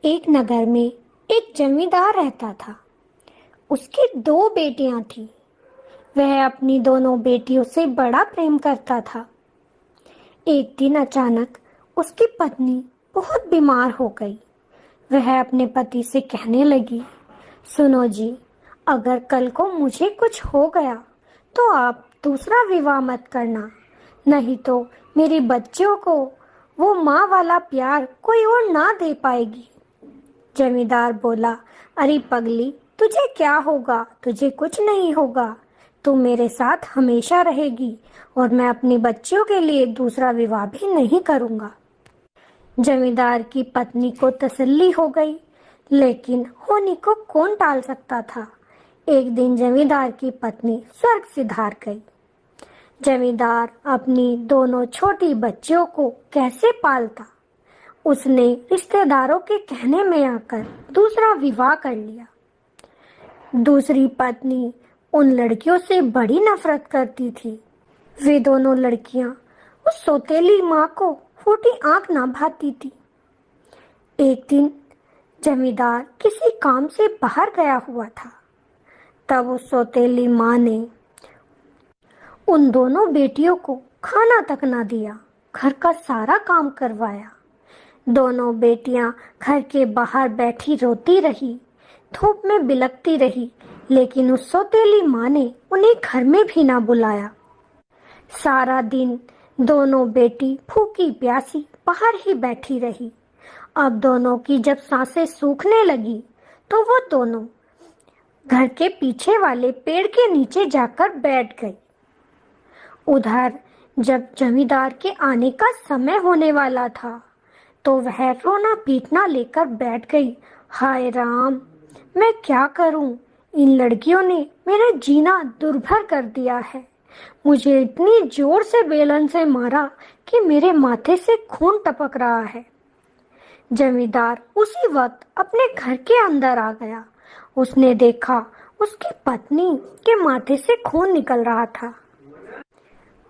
एक नगर में एक जमींदार रहता था। उसकी दो बेटियां थीं। वह अपनी दोनों बेटियों से बड़ा प्रेम करता था। एक दिन अचानक उसकी पत्नी बहुत बीमार हो गई। वह अपने पति से कहने लगी, सुनो जी, अगर कल को मुझे कुछ हो गया तो आप दूसरा विवाह मत करना, नहीं तो मेरी बच्चियों को वो माँ वाला प्यार कोई और ना दे पाएगी। जमींदार बोला, अरे पगली, तुझे क्या होगा? तुझे कुछ नहीं होगा। तू मेरे साथ हमेशा रहेगी और मैं अपनी बच्चियों के लिए दूसरा विवाह भी नहीं करूँगा। जमींदार की पत्नी को तसल्ली हो गई, लेकिन होनी को कौन टाल सकता था। एक दिन जमींदार की पत्नी स्वर्ग सिधार गई। जमींदार अपनी दोनों छोटी बच्चियों को कैसे पालता? उसने रिश्तेदारों के कहने में आकर दूसरा विवाह कर लिया। दूसरी पत्नी उन लड़कियों से बड़ी नफरत करती थी। वे दोनों लड़कियां उस सौतेली माँ को फूटी आंख ना भाती थी। एक दिन जमींदार किसी काम से बाहर गया हुआ था। तब उस सौतेली माँ ने उन दोनों बेटियों को खाना तक ना दिया, घर का सारा काम करवाया। दोनों बेटियां घर के बाहर बैठी रोती रही, धूप में बिलखती रही, लेकिन उस सौतेली माँ ने उन्हें घर में भी ना बुलाया। सारा दिन दोनों बेटी भूखी प्यासी बाहर ही बैठी रही। अब दोनों की जब सांसें सूखने लगी तो वो दोनों घर के पीछे वाले पेड़ के नीचे जाकर बैठ गई। उधर जब जमींदार के आने का समय होने वाला था तो वह रोना पीटना लेकर बैठ गई। हाय राम, मैं क्या करूं? इन लड़कियों ने मेरा जीना दुर्भर कर दिया है। मुझे इतनी जोर से बेलन से मारा कि मेरे माथे से खून टपक रहा है। जमींदार उसी वक्त अपने घर के अंदर आ गया। उसने देखा उसकी पत्नी के माथे से खून निकल रहा था।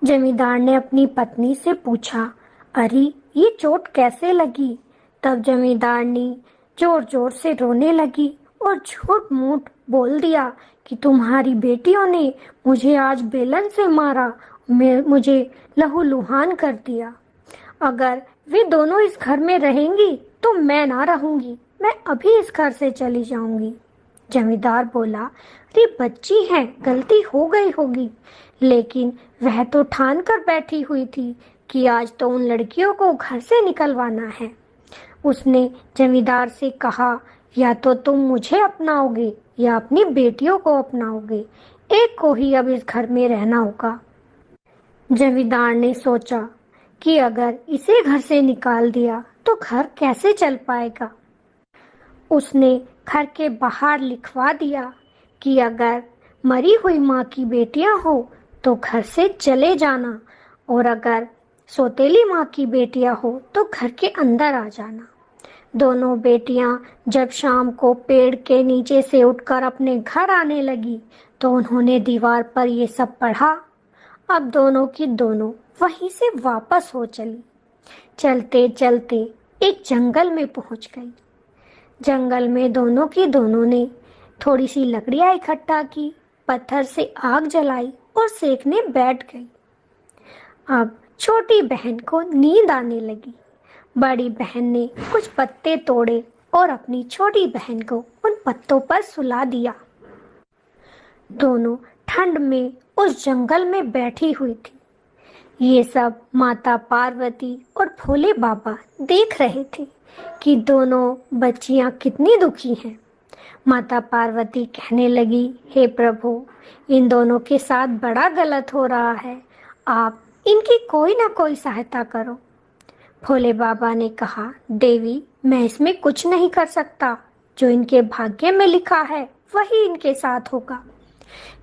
जमींदार ने अपनी पत्नी से पूछा, अरे ये चोट कैसे लगी? तब जमींदारनी जोर जोर से रोने लगी और झूठ मूठ बोल दिया कि तुम्हारी बेटियों ने मुझे आज बेलन से मारा, मुझे लहूलुहान कर दिया। अगर वे दोनों इस घर में रहेंगी तो मैं ना रहूंगी, मैं अभी इस घर से चली जाऊंगी। जमींदार बोला, अरे बच्ची है, गलती हो गई होगी, लेकिन वह तो ठान कर बैठी हुई थी कि आज तो उन लड़कियों को घर से निकलवाना है। उसने जमींदार से कहा, या तो तुम मुझे अपनाओगे या अपनी बेटियों को अपनाओगे, एक को ही अब इस घर में रहना होगा। जमींदार ने सोचा कि अगर इसे घर से निकाल दिया तो घर कैसे चल पाएगा। उसने घर के बाहर लिखवा दिया कि अगर मरी हुई माँ की बेटियां हो तो घर से चले जाना, और अगर सौतेली माँ की बेटियां हो तो घर के अंदर आ जाना। दोनों बेटियां जब शाम को पेड़ के नीचे से उठकर अपने घर आने लगी तो उन्होंने दीवार पर ये सब पढ़ा। अब दोनों की दोनों वहीं से वापस हो चली। चलते चलते एक जंगल में पहुंच गई। जंगल में दोनों की दोनों ने थोड़ी सी लकड़ियां इकट्ठा की, पत्थर से आग जलाई और सेकने बैठ गई। अब छोटी बहन को नींद आने लगी। बड़ी बहन ने कुछ पत्ते तोड़े और अपनी छोटी बहन को उन पत्तों पर सुला दिया। दोनों ठंड में उस जंगल में बैठी हुई थी। ये सब माता पार्वती और भोले बाबा देख रहे थे कि दोनों बच्चियां कितनी दुखी हैं। माता पार्वती कहने लगी, हे प्रभु, इन दोनों के साथ बड़ा गलत हो रहा है, आप इनकी कोई ना कोई सहायता करो। भोले बाबा ने कहा, देवी, मैं इसमें कुछ नहीं कर सकता, जो इनके भाग्य में लिखा है वही इनके साथ होगा।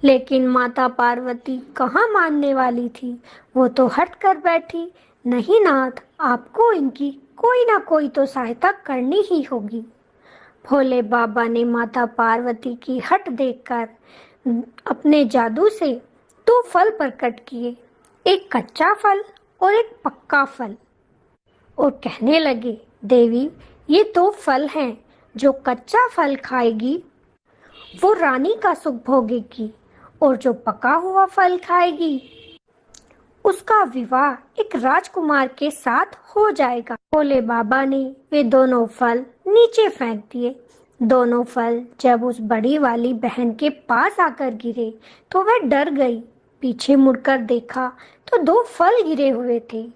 लेकिन माता पार्वती कहाँ मानने वाली थी, वो तो हट कर बैठी। नहीं नाथ, आपको इनकी कोई ना कोई तो सहायता करनी ही होगी। भोले बाबा ने माता पार्वती की हट देखकर अपने जादू से दो फल प्रकट किए, एक कच्चा फल और एक पक्का फल, और कहने लगे, देवी, ये दो फल हैं, जो कच्चा फल खाएगी वो रानी का सुख भोगेगी, और जो पका हुआ फल खाएगी उसका विवाह एक राजकुमार के साथ हो जाएगा। भोले बाबा ने वे दोनों फल नीचे फेंक दिए। दोनों फल जब उस बड़ी वाली बहन के पास आकर गिरे तो वह डर गई। पीछे मुड़कर देखा तो दो फल गिरे हुए थे।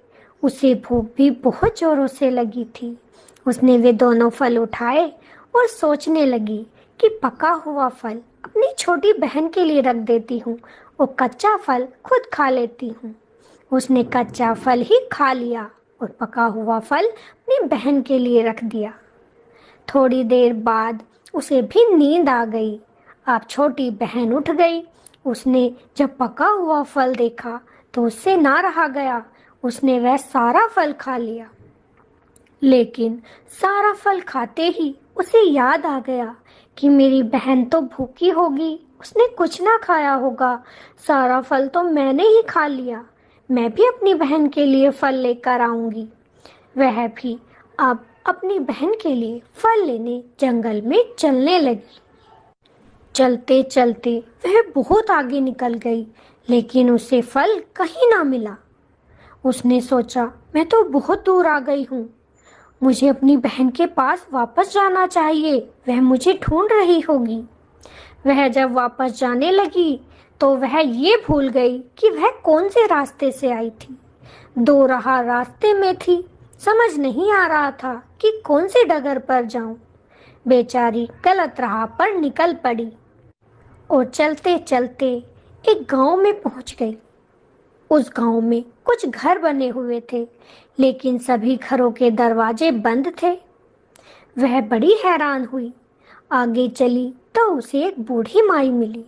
उसे भूख भी बहुत जोरों से लगी थी। उसने वे दोनों फल उठाए और सोचने लगी कि पका हुआ फल अपनी छोटी बहन के लिए रख देती हूँ और कच्चा फल खुद खा लेती हूँ। उसने कच्चा फल ही खा लिया और पका हुआ फल अपनी बहन के लिए रख दिया। थोड़ी देर बाद उसे भी नींद आ गई। अब छोटी बहन उठ गई। उसने जब पका हुआ फल देखा तो उससे ना रहा गया। उसने वह सारा फल खा लिया। लेकिन सारा फल खाते ही उसे याद आ गया कि मेरी बहन तो भूखी होगी, उसने कुछ ना खाया होगा। सारा फल तो मैंने ही खा लिया। मैं भी अपनी बहन के लिए फल लेकर आऊंगी। वह भी अब अपनी बहन के लिए फल लेने जंगल में चलने लगी। चलते चलते वह बहुत आगे निकल गई, लेकिन उसे फल कहीं ना मिला। उसने सोचा, मैं तो बहुत दूर आ गई हूँ, मुझे अपनी बहन के पास वापस जाना चाहिए, वह मुझे ढूंढ रही होगी। वह जब वापस जाने लगी तो वह ये भूल गई कि वह कौन से रास्ते से आई थी। दो राह रास्ते में थी, समझ नहीं आ रहा था कि कौन से डगर पर जाऊं। बेचारी गलत राह पर निकल पड़ी और चलते चलते एक गांव में पहुंच गई। उस गांव में कुछ घर बने हुए थे, लेकिन सभी घरों के दरवाजे बंद थे। वह बड़ी हैरान हुई। आगे चली तो उसे एक बूढ़ी माई मिली।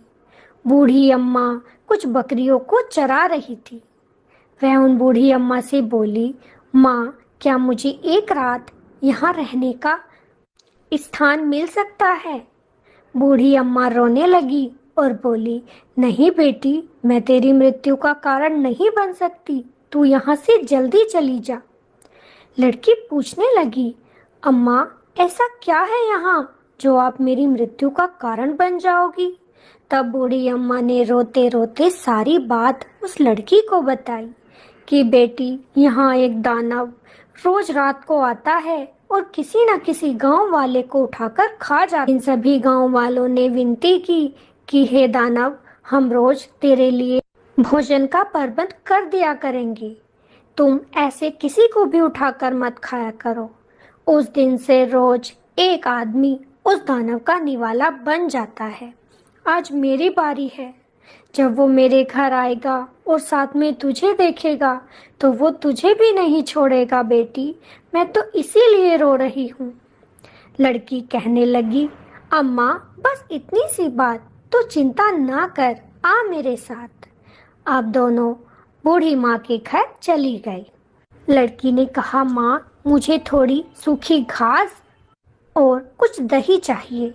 बूढ़ी अम्मा कुछ बकरियों को चरा रही थी। वह उन बूढ़ी अम्मा से बोली, माँ, क्या मुझे एक रात यहाँ रहने का स्थान मिल सकता है? बूढ़ी अम्मा रोने लगी और बोली, नहीं बेटी, मैं तेरी मृत्यु का कारण नहीं बन सकती, तू यहाँ से जल्दी चली जा। लड़की पूछने लगी, अम्मा, ऐसा क्या है यहाँ जो आप मेरी मृत्यु का कारण बन जाओगी? तब बूढ़ी अम्मा ने रोते रोते सारी बात उस लड़की को बताई कि बेटी, यहाँ एक दानव रोज रात को आता है और किसी न किसी गांव वाले को उठाकर खा जाता। इन सभी गांव वालों ने विनती की कि हे दानव, हम रोज तेरे लिए भोजन का प्रबंध कर दिया करेंगे, तुम ऐसे किसी को भी उठाकर मत खाया करो। उस दिन से रोज एक आदमी उस दानव का निवाला बन जाता है। आज मेरी बारी है। जब वो मेरे घर आएगा और साथ में तुझे देखेगा तो वो तुझे भी नहीं छोड़ेगा बेटी, मैं तो इसीलिए रो रही हूँ। लड़की कहने लगी, अम्मा, बस इतनी सी बात, तो चिंता ना कर, आ मेरे साथ। आप दोनों बूढ़ी माँ के घर चली गई। लड़की ने कहा, माँ, मुझे थोड़ी सूखी घास और कुछ दही चाहिए।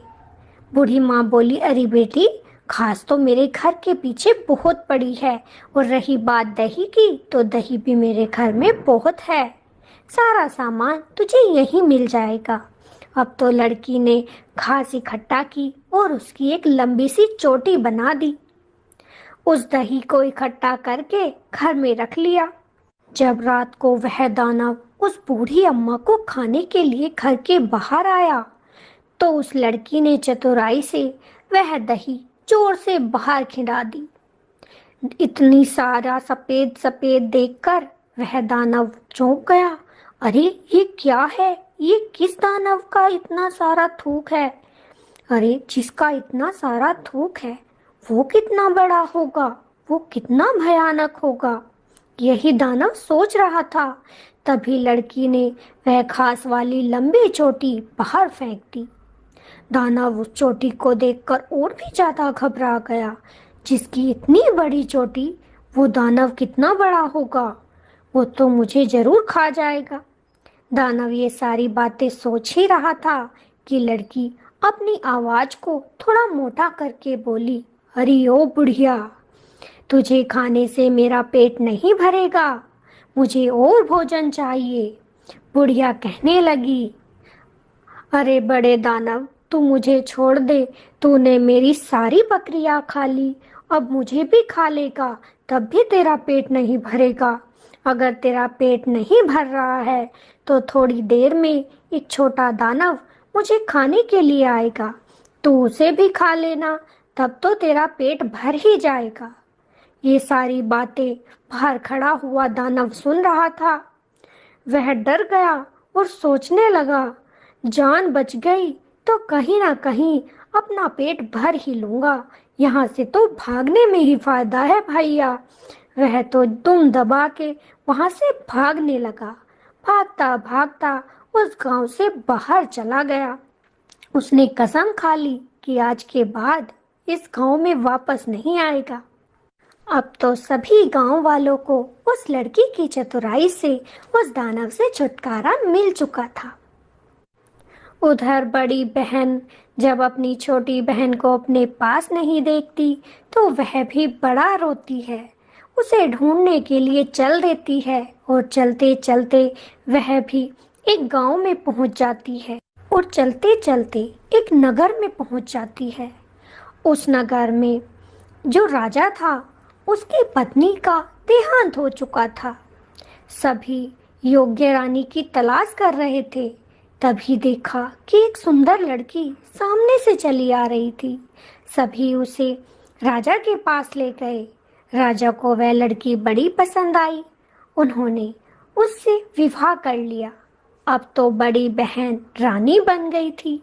बूढ़ी माँ बोली, अरे बेटी, घास तो मेरे घर के पीछे बहुत पड़ी है, और रही बात दही की तो दही भी मेरे घर में बहुत है। सारा सामान तुझे यहीं मिल जाएगा। अब तो लड़की ने घास इकट्ठा की और उसकी एक लंबी सी चोटी बना दी। उस दही को इकट्ठा करके घर में रख लिया। जब रात को वह दानव उस बूढ़ी अम्मा को खाने के लिए घर के बाहर आया तो उस लड़की ने चतुराई से वह दही जोर से बाहर खिंडा दी। इतनी सारा सफेद सफेद देखकर वह दानव चौंक गया। अरे ये क्या है? ये किस दानव का इतना सारा थूक है? अरे जिसका इतना सारा थूक है वो कितना बड़ा होगा, वो कितना भयानक होगा। यही दानव सोच रहा था। तभी लड़की ने वह घास वाली लंबी चोटी बाहर फेंक दी। दानव उस चोटी को देखकर और भी ज्यादा घबरा गया। जिसकी इतनी बड़ी चोटी, वो दानव कितना बड़ा होगा, वो तो मुझे जरूर खा जाएगा। दानव ये सारी बातें सोच ही रहा था कि लड़की अपनी आवाज को थोड़ा मोटा करके बोली, अरे ओ बुढ़िया, तुझे खाने से मेरा पेट नहीं भरेगा, मुझे और भोजन चाहिए। बुढ़िया कहने लगी, अरे बड़े दानव, तू मुझे छोड़ दे। तूने मेरी सारी बकरियां खा ली, अब मुझे भी खा लेगा, तब भी तेरा पेट नहीं भरेगा। अगर तेरा पेट नहीं भर रहा है तो थोड़ी देर में एक छोटा दानव मुझे खाने के लिए आएगा, तू उसे भी खा लेना, तब तो तेरा पेट भर ही जाएगा। ये सारी बातें बाहर खड़ा हुआ दानव सुन रहा था। वह डर गया और सोचने लगा, जान बच गई तो कहीं ना कहीं अपना पेट भर ही लूंगा, यहाँ से तो भागने में ही फायदा है भैया। वह तो दुम दबा के वहां से भागने लगा। भागता भागता उस गांव से बाहर चला गया। उसने कसम खा ली कि आज के बाद इस गांव में वापस नहीं आएगा। अब तो सभी गांव वालों को उस लड़की की चतुराई से उस दानव से छुटकारा मिल चुका था। उधर बड़ी बहन जब अपनी छोटी बहन को अपने पास नहीं देखती तो वह भी बड़ा रोती है। उसे ढूंढने के लिए चल देती है और चलते चलते वह भी एक गांव में पहुंच जाती है और चलते चलते एक नगर में पहुंच जाती है। उस नगर में जो राजा था उसकी पत्नी का देहांत हो चुका था। सभी योग्य रानी की तलाश कर रहे थे। तभी देखा कि एक सुंदर लड़की सामने से चली आ रही थी। सभी उसे राजा के पास ले गए। राजा को वह लड़की बड़ी पसंद आई। उन्होंने उससे विवाह कर लिया। अब तो बड़ी बहन रानी बन गई थी।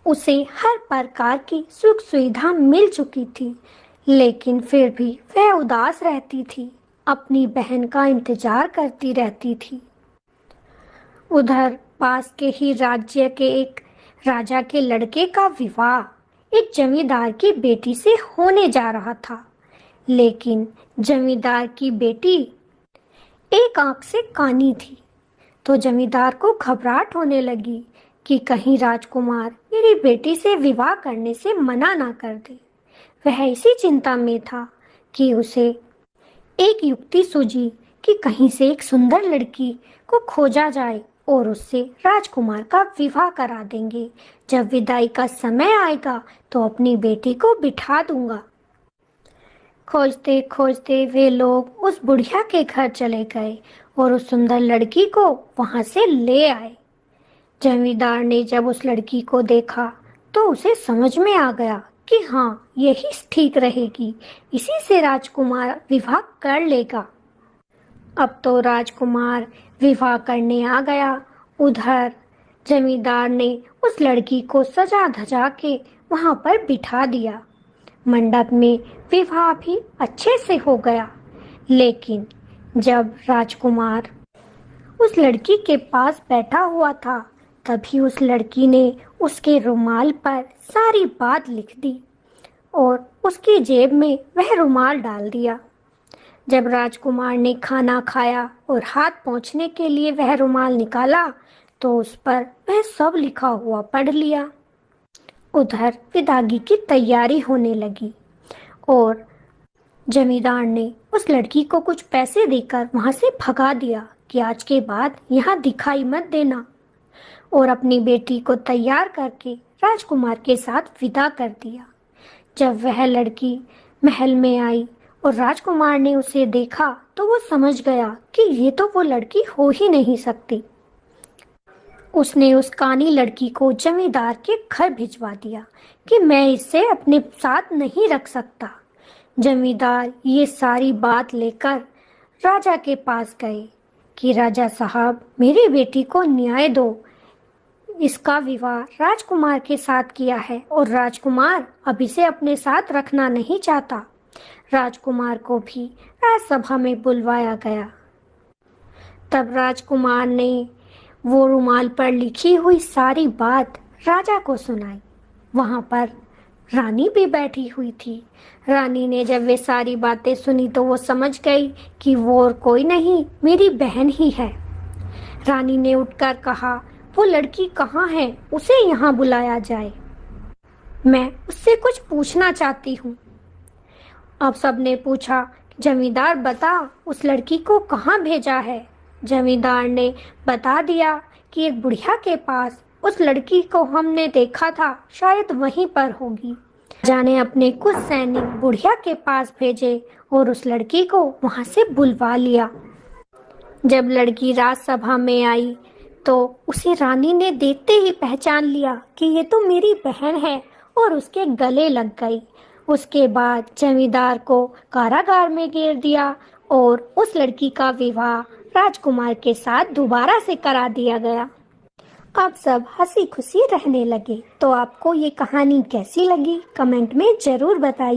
उसे हर प्रकार की सुख सुविधा मिल चुकी थी, लेकिन फिर भी वह उदास रहती थी, अपनी बहन का इंतजार करती रहती थी। उधर पास के ही राज्य के एक राजा के लड़के का विवाह एक जमींदार की बेटी से होने जा रहा था, लेकिन जमींदार की बेटी एक आंख से कानी थी। तो जमींदार को घबराहट होने लगी कि कहीं राजकुमार मेरी बेटी से विवाह करने से मना ना कर दे। वह इसी चिंता में था कि उसे एक युक्ति सूझी कि कहीं से एक सुंदर लड़की को खोजा जाए और उससे राजकुमार का विवाह करा देंगे। जब विदाई का समय आएगा तो अपनी बेटी को बिठा दूंगा। खोजते खोजते वे लोग उस बुढ़िया के घर चले गए और उस सुंदर लड़की को वहां से ले आए। जमींदार ने जब उस लड़की को देखा तो उसे समझ में आ गया कि हाँ, यही ठीक रहेगी, इसी से राजकुमार विवाह कर लेगा। अब तो राजकुमार विवाह करने आ गया। उधर जमींदार ने उस लड़की को सजा धजा के वहां पर बिठा दिया। मंडप में विवाह भी अच्छे से हो गया। लेकिन जब राजकुमार उस लड़की के पास बैठा हुआ था, तभी उस लड़की ने उसके रुमाल पर सारी बात लिख दी और उसकी जेब में वह रुमाल डाल दिया। जब राजकुमार ने खाना खाया और हाथ पोंछने के लिए वह रुमाल निकाला तो उस पर वह सब लिखा हुआ पढ़ लिया। उधर विदाई की तैयारी होने लगी और जमींदार ने उस लड़की को कुछ पैसे देकर वहां से भगा दिया कि आज के बाद यहाँ दिखाई मत देना, और अपनी बेटी को तैयार करके राजकुमार के साथ विदा कर दिया। जब वह लड़की महल में आई और राजकुमार ने उसे देखा तो वो समझ गया कि ये तो वो लड़की हो ही नहीं सकती। उसने उस कानी लड़की को जमींदार के घर भिजवा दिया कि मैं इसे अपने साथ नहीं रख सकता। जमींदार ये सारी बात लेकर राजा के पास गए कि राजा साहब, मेरी बेटी को न्याय दो। इसका विवाह राजकुमार के साथ किया है और राजकुमार अब इसे अपने साथ रखना नहीं चाहता। राजकुमार को भी राजसभा में बुलवाया गया। तब राजकुमार ने वो रुमाल पर लिखी हुई सारी बात राजा को सुनाई। वहां पर रानी भी बैठी हुई थी। रानी ने जब वे सारी बातें सुनी तो वो समझ गई कि वो और कोई नहीं, मेरी बहन ही है। रानी ने उठकर कहा, वो लड़की कहाँ है, उसे यहाँ बुलाया जाए, मैं उससे कुछ पूछना चाहती हूँ। अब सबने पूछा, जमींदार बता, उस लड़की को कहाँ भेजा है। जमींदार ने बता दिया कि एक बुढ़िया के पास उस लड़की को हमने देखा था, शायद वहीं पर होगी। राजा ने अपने कुछ सैनिक बुढ़िया के पास भेजे और उस लड़की को वहां से बुलवा लिया। जब लड़की राजसभा में आई तो उसे रानी ने देखते ही पहचान लिया कि ये तो मेरी बहन है और उसके गले लग गई। उसके बाद जमींदार को कारागार में घेर दिया और उस लड़की का विवाह राजकुमार के साथ दोबारा से करा दिया गया। अब सब हंसी खुशी रहने लगे। तो आपको ये कहानी कैसी लगी, कमेंट में जरूर बताइए।